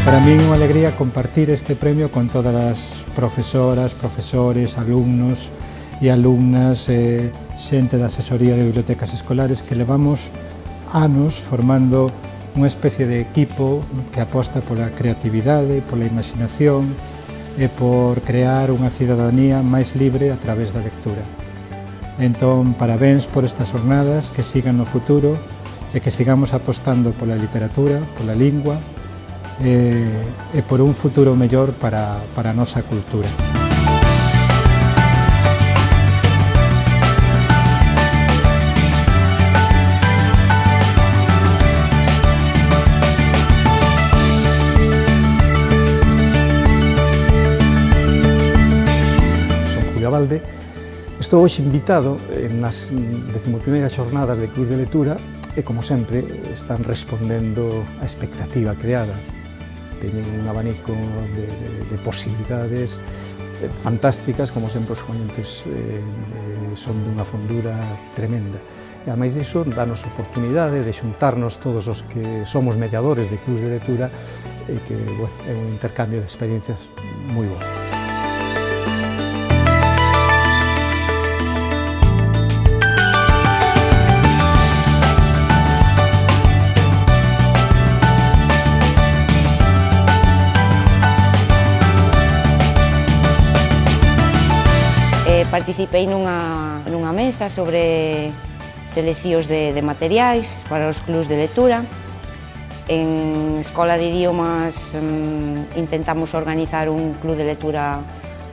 Para min é unha alegría compartir este premio con todas as profesoras, profesores, alumnos e alumnas, xente da asesoría de bibliotecas escolares que levamos anos formando unha especie de equipo que aposta pola creatividade, pola imaginación e por crear unha cidadanía máis libre a través da lectura. Entón, parabéns por estas jornadas, que sigan no futuro e que sigamos apostando pola literatura, pola lingua e por un futuro mellor para a nosa cultura. Son Julio Abalde. Estou hoxe invitado nas 11ª xornadas de Club de Lectura e, como sempre, están respondendo á expectativa creadas. Teñen un abanico de posibilidades fantásticas, como sempre os ponentes son dunha fondura tremenda. E, ademais disso, danos oportunidade de xuntarnos todos os que somos mediadores de clubs de lectura e que, bueno, é un intercambio de experiencias moi bon. Participei nunha mesa sobre seleccións de materiais para os clubs de lectura. En Escola de Idiomas intentamos organizar un club de lectura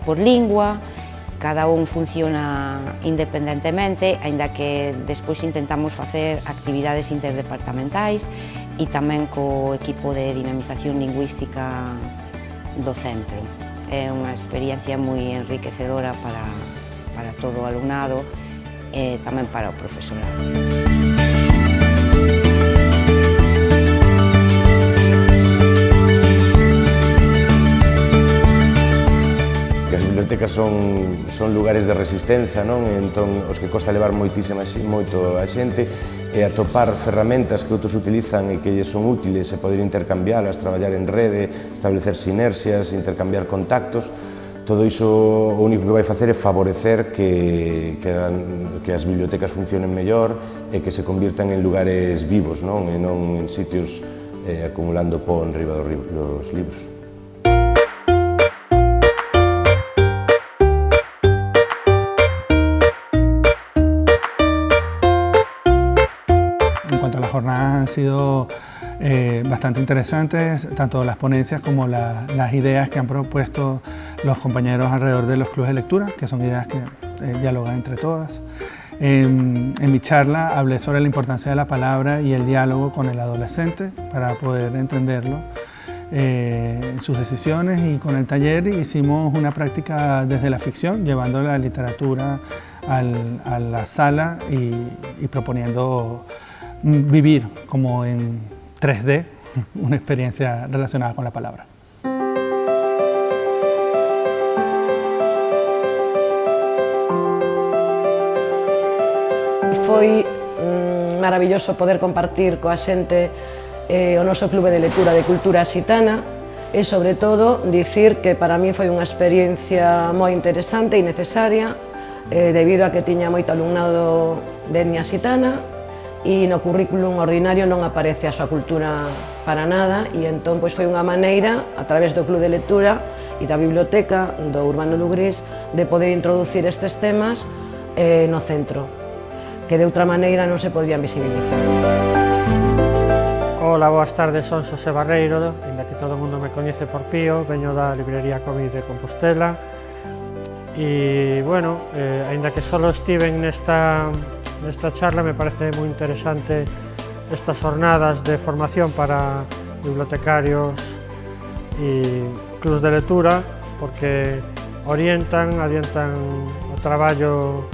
por lingua, cada un funciona independentemente, aínda que despois intentamos facer actividades interdepartamentais e tamén co equipo de dinamización lingüística do centro. É unha experiencia moi enriquecedora para todo o alumnado e tamén para o profesorado. As bibliotecas son lugares de resistencia, non? Entón, os que costa levar moito a xente e atopar ferramentas que outros utilizan e que lles son útiles e poder intercambialas, traballar en rede, establecer sinerxias, intercambiar contactos. Todo iso o único que vai facer é favorecer que as bibliotecas funcionen mellor e que se convirtan en lugares vivos, non? E non en sitios acumulando pó en riba dos libros. En cuanto a las jornadas han sido bastante interesantes, tanto las ponencias como las ideas que han propuesto los compañeros alrededor de los clubes de lectura, que son ideas que dialogan entre todas. En mi charla hablé sobre la importancia de la palabra y el diálogo con el adolescente para poder entenderlo en sus decisiones, y con el taller hicimos una práctica desde la ficción, llevando la literatura a la sala y proponiendo vivir como en 3D una experiencia relacionada con la palabra. Foi maravilloso poder compartir coa xente o noso clube de lectura de cultura xitana e, sobre todo, dicir que para mí foi unha experiencia moi interesante e necesaria debido a que tiña moito alumnado de etnia xitana e no currículum ordinario non aparece a súa cultura para nada, e entón foi unha maneira, a través do club de lectura e da biblioteca do Urbano Lugrís, de poder introducir estes temas no centro, que de outra maneira non se podían visibilizar. Hola, boas tardes, son Xosé Barreiro, ainda que todo o mundo me coñece por Pío, veño da librería Cómic de Compostela e, bueno, ainda que só estiven nesta charla, me parece moi interesante estas jornadas de formación para bibliotecarios e clubs de lectura, porque adiantan o traballo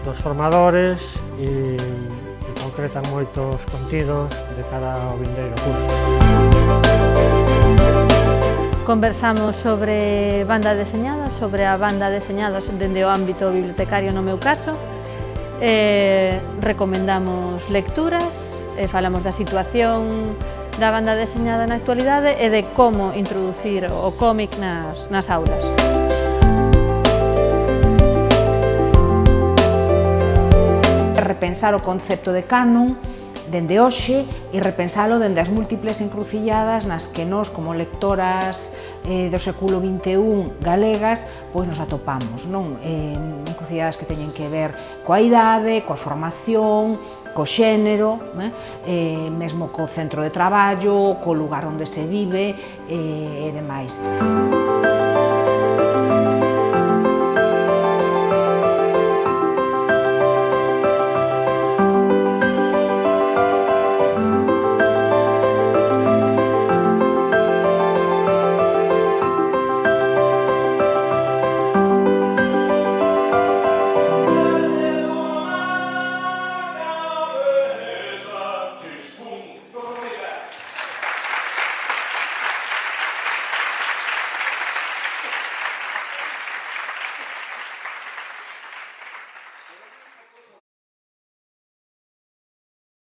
dos formadores e concretan moitos contidos de cara ao vindeiro curso. Conversamos sobre banda deseñada, sobre a banda deseñada dende o ámbito bibliotecario no meu caso. Recomendamos lecturas, falamos da situación da banda deseñada na actualidade e de como introducir o cómic nas aulas. Repensar o concepto de canon dende hoxe e repensalo dende as múltiples encrucilladas nas que nós, como lectoras do século XXI galegas, pois nos atopamos, non? Encrucilladas que teñen que ver coa idade, coa formación, co xénero, mesmo co centro de traballo, co lugar onde se vive e demais.